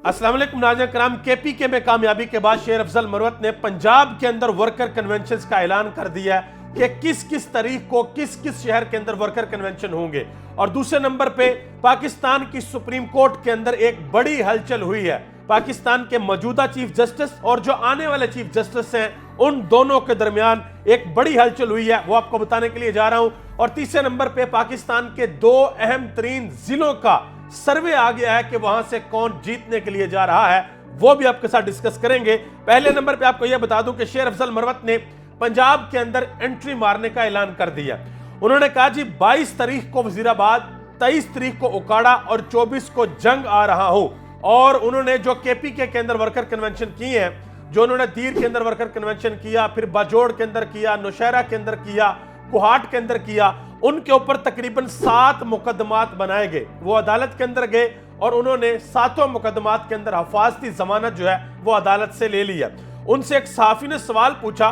अस्सलाम वालेकुम नाज़रीन कराम। केपीके में कामयाबी के बाद शेर अफजल मरवत ने पंजाब के अंदर वर्कर कन्वेंशन का ऐलान कर दिया कि किस किस तारीख को किस किस शहर के अंदर वर्कर कन्वेंशन होंगे। और दूसरे नंबर पे पाकिस्तान की सुप्रीम कोर्ट के अंदर एक बड़ी हलचल हुई है। पाकिस्तान के मौजूदा चीफ जस्टिस और जो आने वाले चीफ जस्टिस हैं उन दोनों के दरमियान एक बड़ी हलचल हुई है, वो आपको बताने के लिए जा रहा हूं। और तीसरे नंबर पे पाकिस्तान के दो अहम तरीन जिलों का सर्वे आ गया है कि वहां से कौन जीतने के लिए जा रहा है, वो भी आपके साथ डिस्कस करेंगे। पहले नंबर पे आपको यह बता दूं कि शेर अफजल मरवत ने पंजाब के अंदर एंट्री मारने का ऐलान कर दिया। उन्होंने कहा जी 22 तारीख को वजीराबाद, 23 तारीख को उकाड़ा और 24 को जंग आ रहा हूं। और उन्होंने जो केपीके के अंदर वर्कर कन्वेंशन किए हैं, जो उन्होंने दीर के अंदर वर्कर कन्वेंशन किया, फिर बाजोड़ के अंदर किया, नौशहरा के अंदर किया, कुहाट के अंदर किया, उनके ऊपर तकरीबन 7 मुकदमात बनाए गए। वो अदालत के अंदर गए और उन्होंने 7 मुकदमात के अंदर हिफाजती जमानत जो है वो अदालत से ले लिया। उनसे एक सहाफी ने सवाल पूछा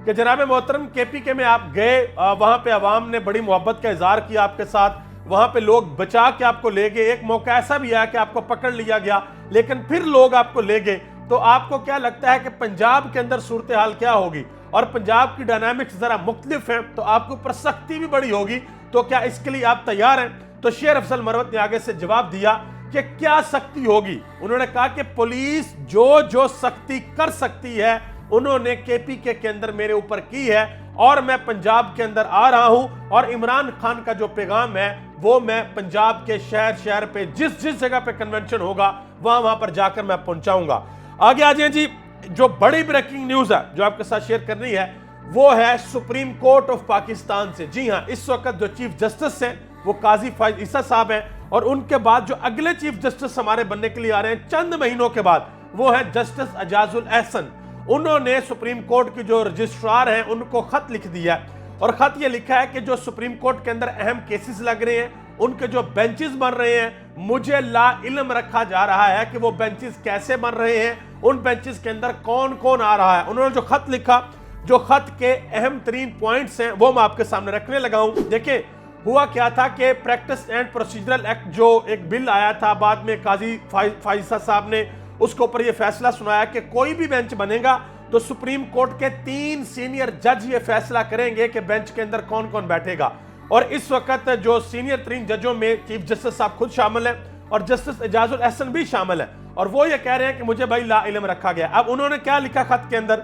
कि जनाब मोहतरम केपीके में आप गए, वहां पे अवाम ने बड़ी मोहब्बत का इजहार किया आपके साथ, वहां पे लोग बचा के आपको ले गए, एक मौका ऐसा भी आया कि आपको पकड़ लिया गया लेकिन फिर लोग आपको ले गए, तो आपको क्या लगता है कि पंजाब के अंदर सूरत हाल क्या होगी? और पंजाब की डायनामिक्स जरा मुख्तलिफ है तो आपके ऊपर सख्ती भी बड़ी होगी, तो क्या इसके लिए आप तैयार हैं? तो शेर अफजल मरवत ने आगे से जवाब दिया कि क्या सख्ती होगी। उन्होंने कहा कि पुलिस जो सख्ती कर सकती है उन्होंने केपीके के अंदर मेरे ऊपर की है और मैं पंजाब के अंदर आ रहा हूं और इमरान खान का जो पैगाम है वो मैं पंजाब के शहर शहर पे जिस जिस जगह पे कन्वेंशन होगा वहां पर जाकर मैं पहुंचाऊंगा। आगे आ जाए जी, जो बड़ी ब्रेकिंग न्यूज है जो आपके साथ शेयर करनी है वो है सुप्रीम कोर्ट ऑफ पाकिस्तान से। जी हां, इस वक्त जो चीफ जस्टिस हैं वो काजी फाइज ईसा साहब हैं और उनके बाद जो अगले चीफ जस्टिस हमारे बनने के लिए आ रहे हैं चंद महीनों के बाद, वो है जस्टिस एजाजुल एहसन। उन्होंने सुप्रीम कोर्ट की जो रजिस्ट्रार हैं उनको खत लिख दिया और खत ये लिखा है कि जो सुप्रीम कोर्ट के अंदर अहम केसेस लग रहे हैं, उनके जो बेंचेस बन रहे हैं, मुझे ला इल्म रखा जा रहा है कि वो बेंचेस कैसे बन रहे हैं, उन बेंचेस के अंदर कौन कौन आ रहा है। उन्होंने जो खत लिखा, जो खत के अहम तरीन पॉइंट्स हैं वो मैं आपके सामने रखने लगा हूं। देखिए हुआ क्या था कि प्रैक्टिस एंड प्रोसीजरल एक्ट जो एक बिल आया था, बाद में काजी फाइजा साहब ने उसके ऊपर यह फैसला सुनाया कि कोई भी बेंच बनेगा तो सुप्रीम कोर्ट के 3 सीनियर जज ये फैसला करेंगे कि बेंच के अंदर कौन कौन बैठेगा। और इस वक्त जो सीनियर 3 जजों में चीफ जस्टिस साहब खुद शामिल है और जस्टिस एजाजुल एहसन भी शामिल है और वो ये कह रहे हैं कि मुझे भाई ला इल्म रखा गया। अब उन्होंने क्या लिखा खत के अंदर?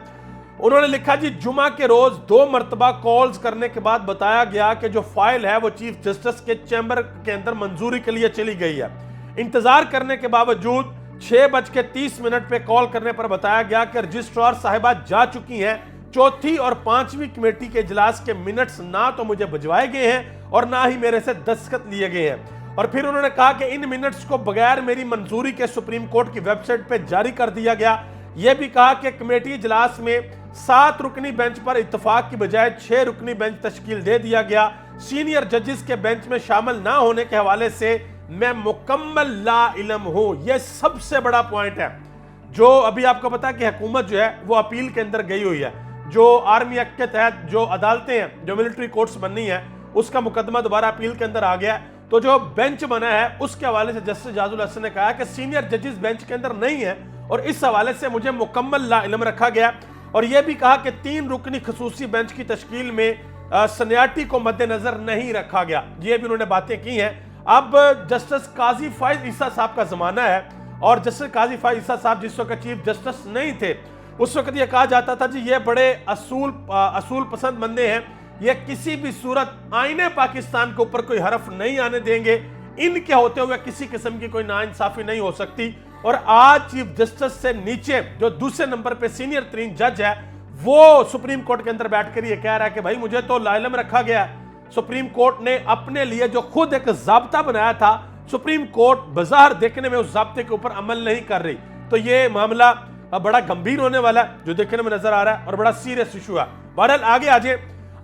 उन्होंने लिखा जी जुमा के रोज 2 मरतबा कॉल्स करने के बाद बताया गया कि जो फाइल है वो चीफ जस्टिस के चैम्बर के अंदर मंजूरी के लिए चली गई है। इंतजार करने के बावजूद 6:30 पे कॉल करने पर बताया गया कि रजिस्ट्रार साहिबा जा चुकी हैं। 4थी और 5वीं कमेटी के इजलास के मिनट्स ना तो मुझे भिजवाए गए हैं और ना ही मेरे से दस्तखत लिए गए हैं। और फिर उन्होंने कहा कि इन मिनट्स को बगैर मेरी मंजूरी के सुप्रीम कोर्ट की वेबसाइट पे जारी कर दिया गया। यह भी कहा कि कमेटी इजलास में 7 रुकनी बेंच पर इत्तेफाक की बजाय 6 रुकनी बेंच तश्कील दे दिया गया। सीनियर जजेस के बेंच में शामिल ना होने के हवाले से मैं मुकम्मल ला इल्म हूं। यह सबसे बड़ा पॉइंट है। जो अभी आपको पता है कि हुकूमत जो है वो अपील के अंदर गई हुई है। जो आर्मी एक्ट के तहत जो अदालतें हैं, जो मिलिट्री कोर्ट्स बननी है, उसका मुकदमा दोबारा अपील के अंदर आ गया। तो जो बेंच बना है उसके हवाले से जस्टिस एजाजुल एहसन ने कहा कि सीनियर जजेस बेंच के अंदर नहीं है और इस हवाले से मुझे मुकम्मल ला इल्म रखा गया। और यह भी कहा कि 3 रुकनी खसूसी बेंच की तश्कील में सीनियरिटी को मद्देनजर नहीं रखा गया। ये भी उन्होंने बातें की हैं। अब जस्टिस काजी फाइज ईसा साहब का जमाना है और जस्टिस काजी फाइज ईसा साहब जिस वक्त चीफ जस्टिस नहीं थे उस वक्त यह कहा जाता था जी ये बड़े असूल पसंद बंदे हैं, ये किसी भी सूरत आईने पाकिस्तान के ऊपर कोई हरफ नहीं आने देंगे, इनके होते हुए किसी किस्म की कोई नाइंसाफी नहीं हो सकती। और आज चीफ जस्टिस से नीचे जो दूसरे नंबर पे सीनियर 3 जज है वो सुप्रीम कोर्ट के अंदर बैठकर ये कह रहा है कि भाई मुझे तो ला इल्म रखा गया। सुप्रीम कोर्ट ने अपने लिए जो खुद एक जाब्ता बनाया था, सुप्रीम कोर्ट बाजार देखने में उस जाब्ते के ऊपर अमल नहीं कर रही। तो ये मामला बड़ा गंभीर होने वाला है जो देखने में नजर आ रहा है और बड़ा सीरियस इशू है। बहरहाल आगे आ जाए,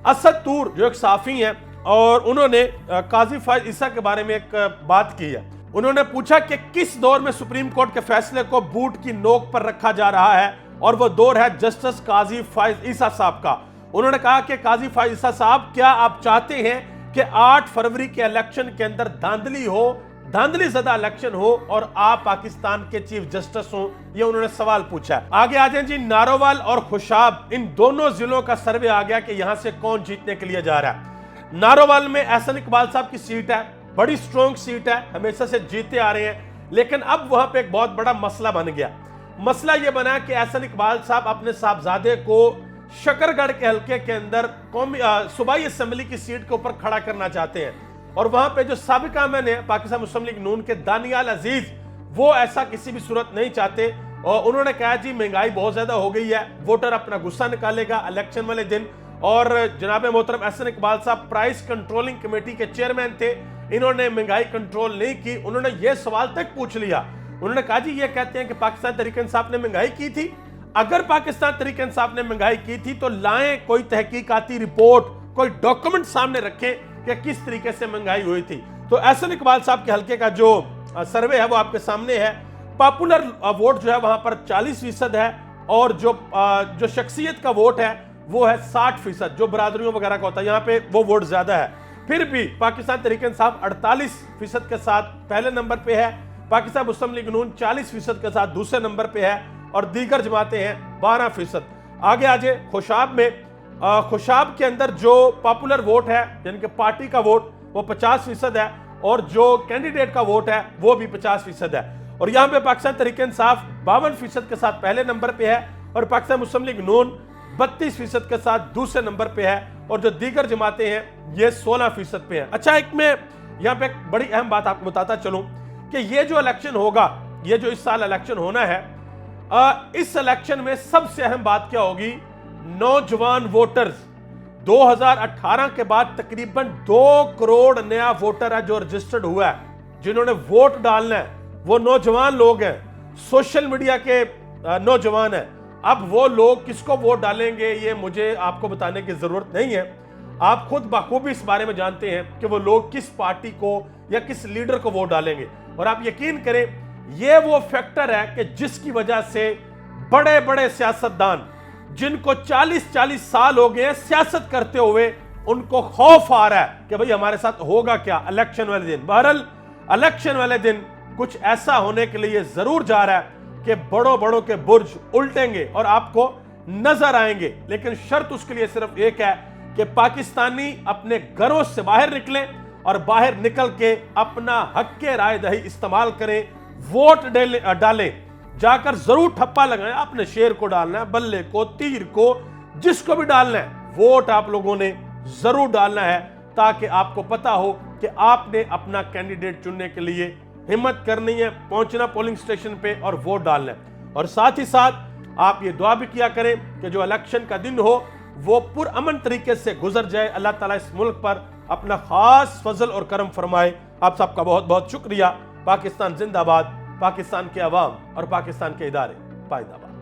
असद तूर जो एक साफी हैं और उन्होंने काजी फाइज ईसा के बारे में एक बात की है। उन्होंने पूछा कि किस दौर में सुप्रीम कोर्ट के फैसले को बूट की नोक पर रखा जा रहा है और वो दौर है जस्टिस काजी फाइज ईसा साहब का। उन्होंने कहा कि काजी फाइज ईसा साहब, क्या आप चाहते हैं कि 8 फरवरी के इलेक्शन के अंदर धांधली हो, धांधली ज़दा इलेक्शन हो और आप पाकिस्तान के चीफ जस्टिस हो, ये उन्होंने सवाल पूछा है। आगे आ जाए जी, नारोवाल और खुशाब, इन दोनों जिलों का सर्वे आ गया कि यहां से कौन जीतने के लिए जा रहा है। नारोवाल में एहसन इकबाल साहब की सीट है, बड़ी स्ट्रॉन्ग सीट है, हमेशा से जीते आ रहे हैं, लेकिन अब वहां पे एक बहुत बड़ा मसला बन गया। मसला यह बना कि एहसन इकबाल साहब अपने साहबजादे को शकरगढ़ के हल्के के अंदर सूबाई असेंबली की सीट के ऊपर खड़ा करना चाहते हैं, और वहां पे जो साबिका मैन है पाकिस्तान मुस्लिम लीग नून के दानियाल अजीज, वो ऐसा किसी भी सूरत नहीं चाहते। और उन्होंने कहा जी महंगाई बहुत ज्यादा हो गई है, वोटर अपना गुस्सा निकालेगा इलेक्शन वाले दिन। और जनाब मोहतरम एहसन इकबाल साहब प्राइस कंट्रोलिंग कमेटी के चेयरमैन थे, इन्होंने महंगाई कंट्रोल नहीं की। उन्होंने ये सवाल तक पूछ लिया, उन्होंने कहा जी ये कहते हैं कि पाकिस्तान तहरीक इंसाफ ने महंगाई की थी, अगर पाकिस्तान तहरीक इंसाफ ने महंगाई की थी तो लाएं कोई तहकीकाती रिपोर्ट, कोई डॉक्यूमेंट सामने रखें कि किस तरीके से महंगाई हुई थी। तो एहसन इकबाल साहब के हल्के का जो सर्वे है वो आपके सामने है। पॉपुलर वोट जो है वहां पर 40% है, और जो शख्सियत का वोट है वो है 60%, जो बरादरियों वगैरह का होता है, यहाँ पे वो वोट ज्यादा है। फिर भी पाकिस्तान तहरीक इंसाफ 48% के साथ पहले नंबर पे है, पाकिस्तान मुस्लिम लीग नून 40% के साथ दूसरे नंबर पे है, और दीगर जमातें हैं 12%। आगे आ जाए खुशाब में, खुशाब के अंदर जो पॉपुलर वोट है यानी कि पार्टी का वोट वो 50% है, और जो कैंडिडेट का वोट है वो भी 50% है। और यहाँ पे पाकिस्तान तहरीक इंसाफ 52% के साथ पहले नंबर पे है, और पाकिस्तान मुस्लिम लीग नून 32% के साथ दूसरे नंबर पे है, और जो दीगर जमातें हैं ये 16% पे है। अच्छा, एक मैं यहाँ पे एक बड़ी अहम बात आपको बताता चलूं कि ये जो इलेक्शन होगा, ये जो इस साल इलेक्शन होना है, इस इलेक्शन में सबसे अहम बात क्या होगी, नौजवान वोटर्स। 2018 के बाद तकरीबन 2 करोड़ नया वोटर है जो रजिस्टर्ड हुआ है, जिन्होंने वोट डालना है, वो नौजवान लोग हैं, सोशल मीडिया के नौजवान हैं। अब वो लोग किसको वोट डालेंगे ये मुझे आपको बताने की जरूरत नहीं है, आप खुद बखूबी इस बारे में जानते हैं कि वो लोग किस पार्टी को या किस लीडर को वोट डालेंगे। और आप यकीन करें, ये वो फैक्टर है कि जिसकी वजह से बड़े बड़े सियासतदान जिनको 40-40 साल हो गए सियासत करते हुए, उनको खौफ आ रहा है कि भाई हमारे साथ होगा क्या इलेक्शन वाले दिन। बहरहाल इलेक्शन वाले दिन कुछ ऐसा होने के लिए जरूर जा रहा है कि बड़ों बड़ों के बुर्ज उल्टेंगे और आपको नजर आएंगे, लेकिन शर्त उसके लिए सिर्फ एक है कि पाकिस्तानी अपने घरों से बाहर निकलें और बाहर निकल के अपना हक के राय दही इस्तेमाल करें, वोट डालें, जाकर जरूर ठप्पा लगाएं। आपने शेर को डालना है, बल्ले को, तीर को, जिसको भी डालना है, वोट आप लोगों ने जरूर डालना है, ताकि आपको पता हो कि आपने अपना कैंडिडेट चुनने के लिए हिम्मत करनी है, पहुंचना पोलिंग स्टेशन पे और वोट डालना है। और साथ ही साथ आप ये दुआ भी किया करें कि जो इलेक्शन का दिन हो वो पुरअमन तरीके से गुजर जाए, अल्लाह ताला इस मुल्क पर अपना खास फजल और करम फरमाए। आप सबका बहुत बहुत शुक्रिया। पाकिस्तान जिंदाबाद, पाकिस्तान के अवाम और पाकिस्तान के इदारे पायदाबाद।